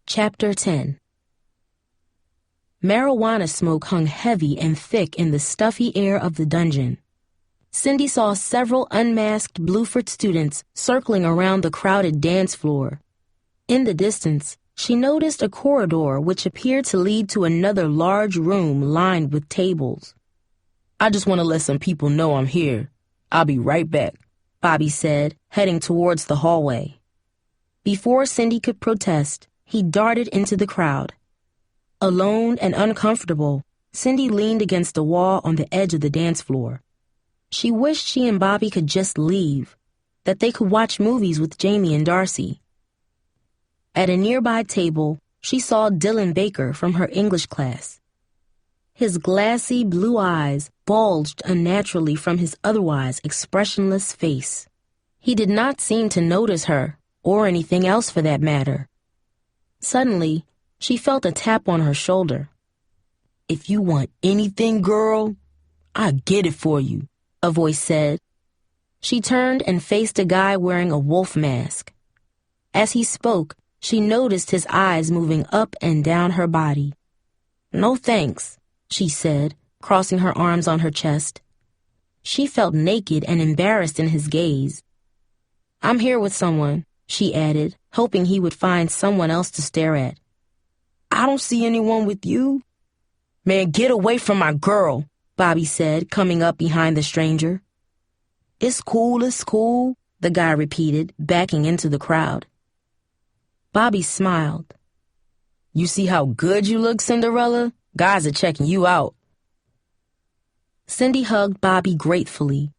Chapter 10. Marijuana smoke hung heavy and thick in the stuffy air of the dungeon. Cindy saw several unmasked Bluford students circling around the crowded dance floor. In the distance, she noticed a corridor which appeared to lead to another large room lined with tables. "I just want to let some people know I'm here. I'll be right back," Bobby said, heading towards the hallway. Before Cindy could protest, he darted into the crowd. Alone and uncomfortable, Cindy leaned against the wall on the edge of the dance floor. She wished she and Bobby could just leave, that they could watch movies with Jamie and Darcy. At a nearby table, she saw Dylan Baker from her English class. His glassy blue eyes bulged unnaturally from his otherwise expressionless face. He did not seem to notice her, or anything else for that matter. Suddenly, she felt a tap on her shoulder. "If you want anything, girl, I'll get it for you," a voice said. She turned and faced a guy wearing a wolf mask. As he spoke, she noticed his eyes moving up and down her body. "No thanks," she said, crossing her arms on her chest. She felt naked and embarrassed in his gaze. "I'm here with someone," she added, hoping he would find someone else to stare at. "I don't see anyone with you." "Man, get away from my girl," Bobby said, coming up behind the stranger. It's cool, the guy repeated, backing into the crowd. Bobby smiled. "You see how good you look, Cinderella? Guys are checking you out." Cindy hugged Bobby gratefully.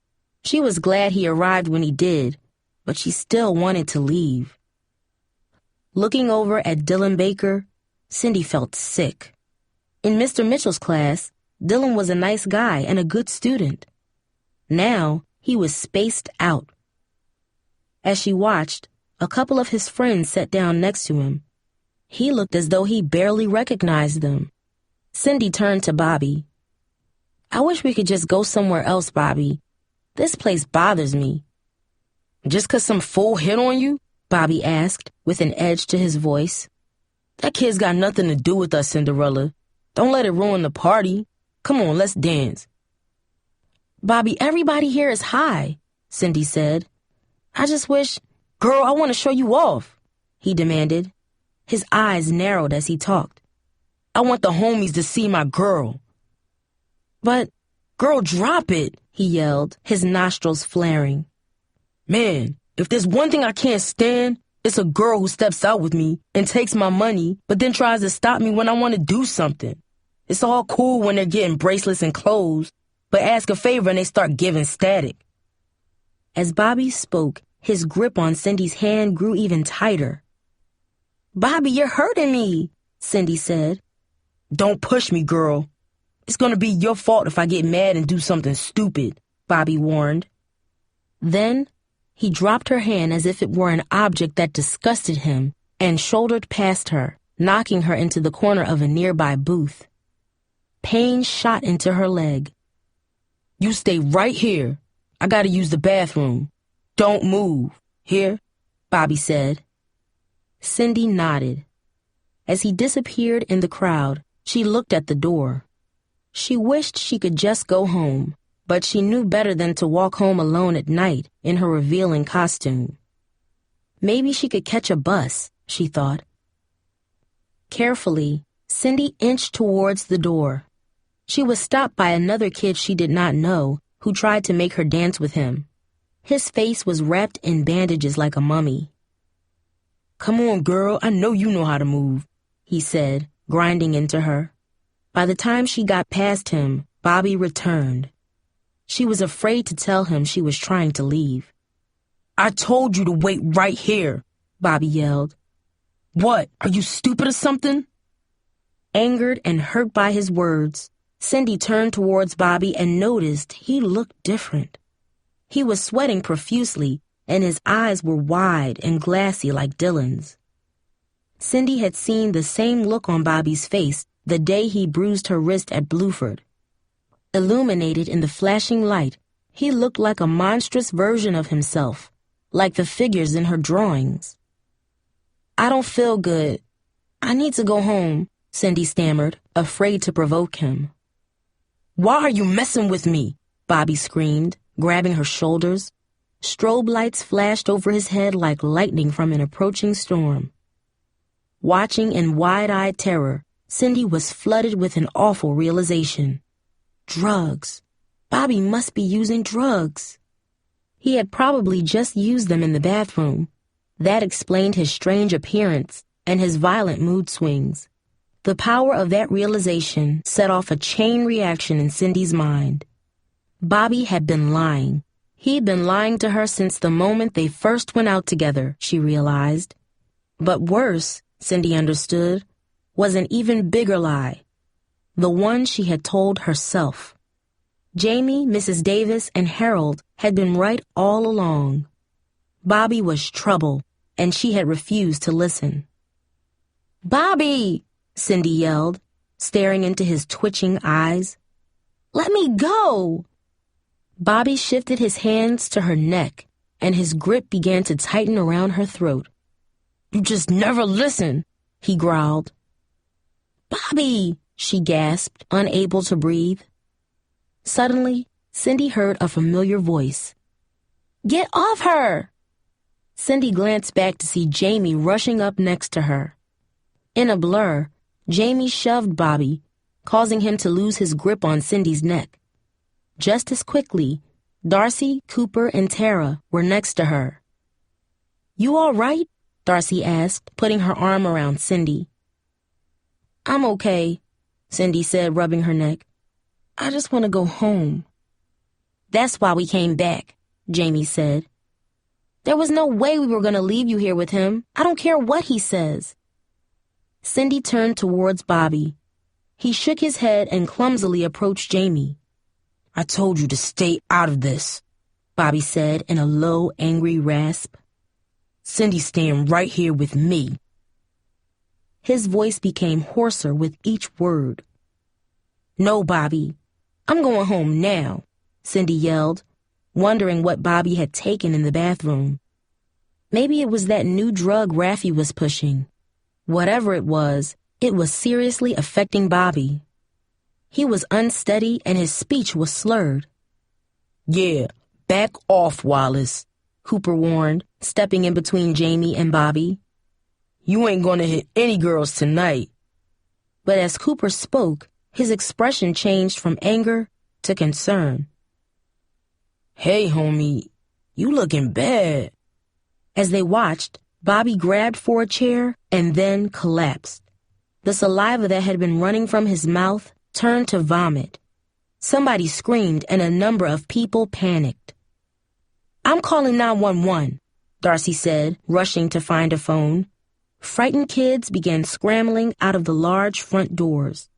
She was glad he arrived when he did, but she still wanted to leave. Looking over at Dylan Baker, Cindy felt sick. In Mr. Mitchell's class, Dylan was a nice guy and a good student. Now, he was spaced out. As she watched, a couple of his friends sat down next to him. He looked as though he barely recognized them. Cindy turned to Bobby. "I wish we could just go somewhere else, Bobby. This place bothers me." "Just 'cause some fool hit on you?" Bobby asked, with an edge to his voice. "That kid's got nothing to do with us, Cinderella. Don't let it ruin the party. Come on, let's dance." "Bobby, everybody here is high," Cindy said. "I just wish—" "Girl, I want to show you off," he demanded. His eyes narrowed as he talked. "I want the homies to see my girl." "But—" "Girl, drop it," he yelled, his nostrils flaring. "Man, if there's one thing I can't stand, it's a girl who steps out with me and takes my money, but then tries to stop me when I want to do something. It's all cool when they're getting bracelets and clothes, but ask a favor and they start giving static." As Bobby spoke, his grip on Cindy's hand grew even tighter. "Bobby, you're hurting me," Cindy said. "Don't push me, girl. It's gonna be your fault if I get mad and do something stupid," Bobby warned. Then, he dropped her hand as if it were an object that disgusted him and shouldered past her, knocking her into the corner of a nearby booth. Pain shot into her leg. "You stay right here. I gotta use the bathroom. Don't move. Here?" Bobby said. Cindy nodded. As he disappeared in the crowd, she looked at the door. She wished she could just go home, but she knew better than to walk home alone at night in her revealing costume. Maybe she could catch a bus, she thought. Carefully, Cindy inched towards the door. She was stopped by another kid she did not know who tried to make her dance with him. His face was wrapped in bandages like a mummy. "Come on, girl, I know you know how to move," he said, grinding into her. By the time she got past him, Bobby returned. She was afraid to tell him she was trying to leave. "I told you to wait right here," Bobby yelled. "What, are you stupid or something?" Angered and hurt by his words, Cindy turned towards Bobby and noticed he looked different. He was sweating profusely, and his eyes were wide and glassy like Dylan's. Cindy had seen the same look on Bobby's face the day he bruised her wrist at Bluford. Illuminated in the flashing light, he looked like a monstrous version of himself, like the figures in her drawings. "I don't feel good," I need to go home, Cindy stammered, afraid to provoke him. Why are you messing with me? Bobby screamed, grabbing her shoulders. Strobe lights flashed over his head like lightning from an approaching storm. Watching in wide-eyed terror, Cindy was flooded with an awful realization. Drugs. Bobby must be using drugs. He had probably just used them in the bathroom. That explained his strange appearance and his violent mood swings. The power of that realization set off a chain reaction in Cindy's mind. Bobby had been lying. He'd been lying to her since the moment they first went out together, she realized. But worse, Cindy understood, was an even bigger lie. The one she had told herself. Jamie, Mrs. Davis, and Harold had been right all along. Bobby was trouble, and she had refused to listen. "Bobby!" Cindy yelled, staring into his twitching eyes. "Let me go!" Bobby shifted his hands to her neck, and his grip began to tighten around her throat. You just never listen, he growled. "Bobby!" she gasped, unable to breathe. Suddenly, Cindy heard a familiar voice. "Get off her!" Cindy glanced back to see Jamie rushing up next to her. In a blur, Jamie shoved Bobby, causing him to lose his grip on Cindy's neck. Just as quickly, Darcy, Cooper, and Tara were next to her. "You all right?" Darcy asked, putting her arm around Cindy. "I'm okay," Cindy said, rubbing her neck. "I just want to go home." "That's why we came back," Jamie said. "There was no way we were going to leave you here with him. I don't care what he says." Cindy turned towards Bobby. He shook his head and clumsily approached Jamie. I told you to stay out of this, Bobby said in a low, angry rasp. Cindy's staying right here with me. His voice became hoarser with each word. "No, Bobby. I'm going home now," Cindy yelled, wondering what Bobby had taken in the bathroom. Maybe it was that new drug Raffi was pushing. Whatever it was seriously affecting Bobby. He was unsteady and his speech was slurred. "Yeah, back off, Wallace," Cooper warned, stepping in between Jamie and Bobby. "You ain't gonna hit any girls tonight." But as Cooper spoke, his expression changed from anger to concern. "Hey, homie, you looking bad." As they watched, Bobby grabbed for a chair and then collapsed. The saliva that had been running from his mouth turned to vomit. Somebody screamed and a number of people panicked. "I'm calling 911, Darcy said, rushing to find a phone. Frightened kids began scrambling out of the large front doors.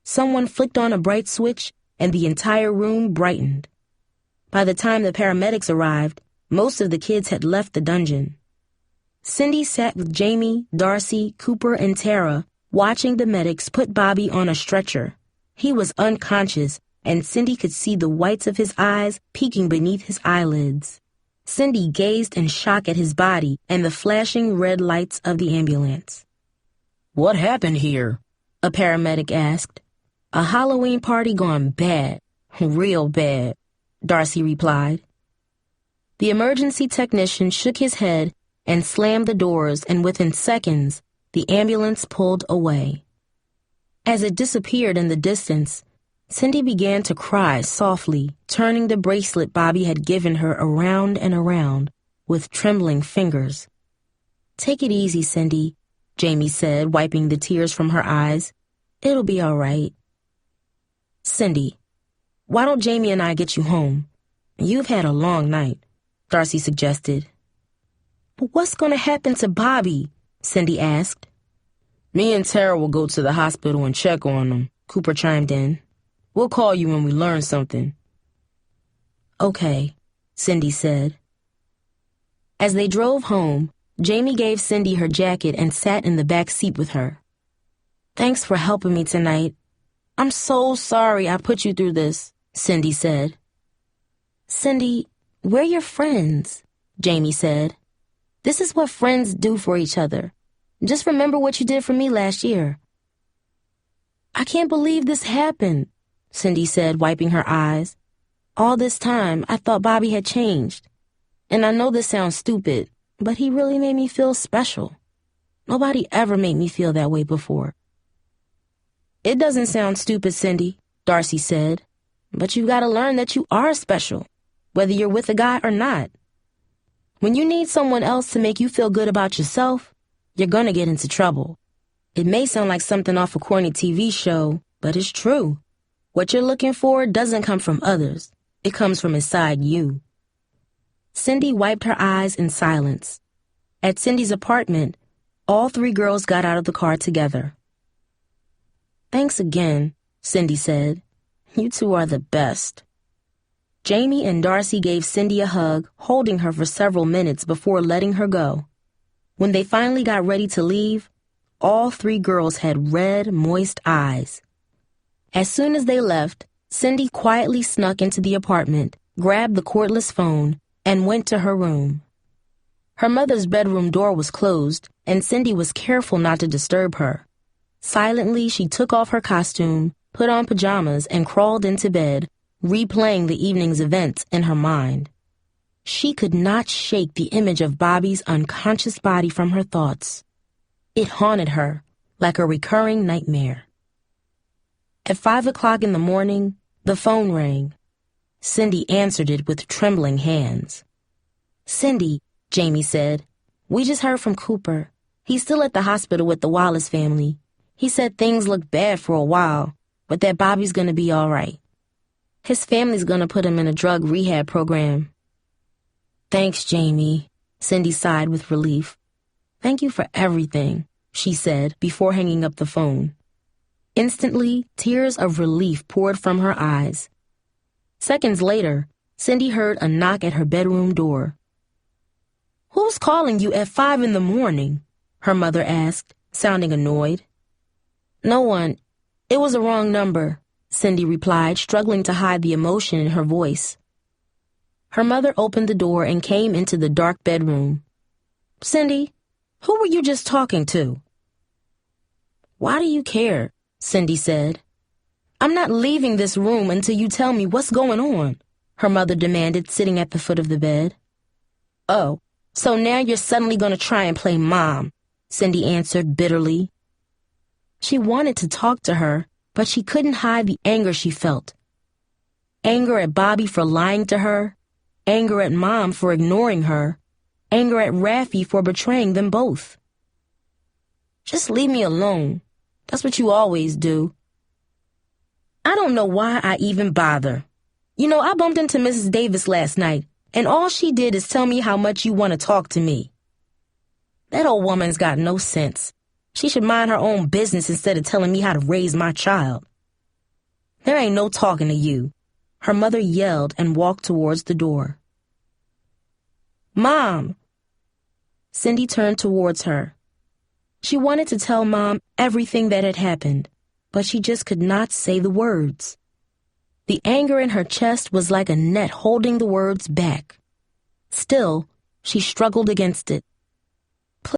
Someone flicked on a bright switch and the entire room brightened. By the time the paramedics arrived, most of the kids had left the dungeon. Cindy sat with Jamie, Darcy, Cooper, and Tara, watching the medics put Bobby on a stretcher. He was unconscious, and Cindy could see the whites of his eyes peeking beneath his eyelids. Cindy gazed in shock at his body and the flashing red lights of the ambulance. "What happened here?" a paramedic asked. "A Halloween party gone bad. Real bad," Darcy replied. The emergency technician shook his head and slammed the doors, and within seconds, the ambulance pulled away. As it disappeared in the distance, Cindy began to cry softly, turning the bracelet Bobby had given her around and around with trembling fingers. "Take it easy, Cindy," Jamie said, wiping the tears from her eyes. "It'll be all right." "Cindy, why don't Jamie and I get you home? You've had a long night," Darcy suggested. "But what's going to happen to Bobby?" Cindy asked. "Me and Tara will go to the hospital and check on him," Cooper chimed in. "We'll call you when we learn something." "Okay," Cindy said. As they drove home, Jamie gave Cindy her jacket and sat in the back seat with her. "Thanks for helping me tonight. I'm so sorry I put you through this," Cindy said. "Cindy, we're your friends," Jamie said. "This is what friends do for each other. Just remember what you did for me last year." "I can't believe this happened," Cindy said, wiping her eyes. "All this time, I thought Bobby had changed. And I know this sounds stupid, but he really made me feel special. Nobody ever made me feel that way before." "It doesn't sound stupid, Cindy," Darcy said. "But you've got to learn that you are special, whether you're with a guy or not. When you need someone else to make you feel good about yourself, you're going to get into trouble. It may sound like something off a corny TV show, but it's true. What you're looking for doesn't come from others. It comes from inside you." Cindy wiped her eyes in silence. At Cindy's apartment, all three girls got out of the car together. "Thanks again," Cindy said. "You two are the best." Jamie and Darcy gave Cindy a hug, holding her for several minutes before letting her go. When they finally got ready to leave, all three girls had red, moist eyes. As soon as they left, Cindy quietly snuck into the apartment, grabbed the cordless phone, and went to her room. Her mother's bedroom door was closed, and Cindy was careful not to disturb her. Silently, she took off her costume, put on pajamas, and crawled into bed, replaying the evening's events in her mind. She could not shake the image of Bobby's unconscious body from her thoughts. It haunted her like a recurring nightmare. At 5 o'clock in the morning, the phone rang. Cindy answered it with trembling hands. "Cindy," Jamie said, "we just heard from Cooper. He's still at the hospital with the Wallace family. He said things looked bad for a while, but that Bobby's going to be all right. His family's going to put him in a drug rehab program." "Thanks, Jamie," Cindy sighed with relief. "Thank you for everything," she said before hanging up the phone. Instantly, tears of relief poured from her eyes. Seconds later, Cindy heard a knock at her bedroom door. "Who's calling you at 5 in the morning?" her mother asked, sounding annoyed. "No one. It was a wrong number," Cindy replied, struggling to hide the emotion in her voice. Her mother opened the door and came into the dark bedroom. "Cindy, who were you just talking to?" "Why do you care?" Cindy said. "I'm not leaving this room until you tell me what's going on," her mother demanded, sitting at the foot of the bed. "Oh, so now you're suddenly going to try and play mom," Cindy answered bitterly. She wanted to talk to her, but she couldn't hide the anger she felt. Anger at Bobby for lying to her, anger at Mom for ignoring her, anger at Raffi for betraying them both. "Just leave me alone. That's what you always do." "I don't know why I even bother. You know, I bumped into Mrs. Davis last night, and all she did is tell me how much you want to talk to me. That old woman's got no sense. She should mind her own business instead of telling me how to raise my child." "There ain't no talking to you," her mother yelled and walked towards the door. "Mom!" Cindy turned towards her. She wanted to tell Mom everything that had happened, but she just could not say the words. The anger in her chest was like a net holding the words back. Still, she struggled against it.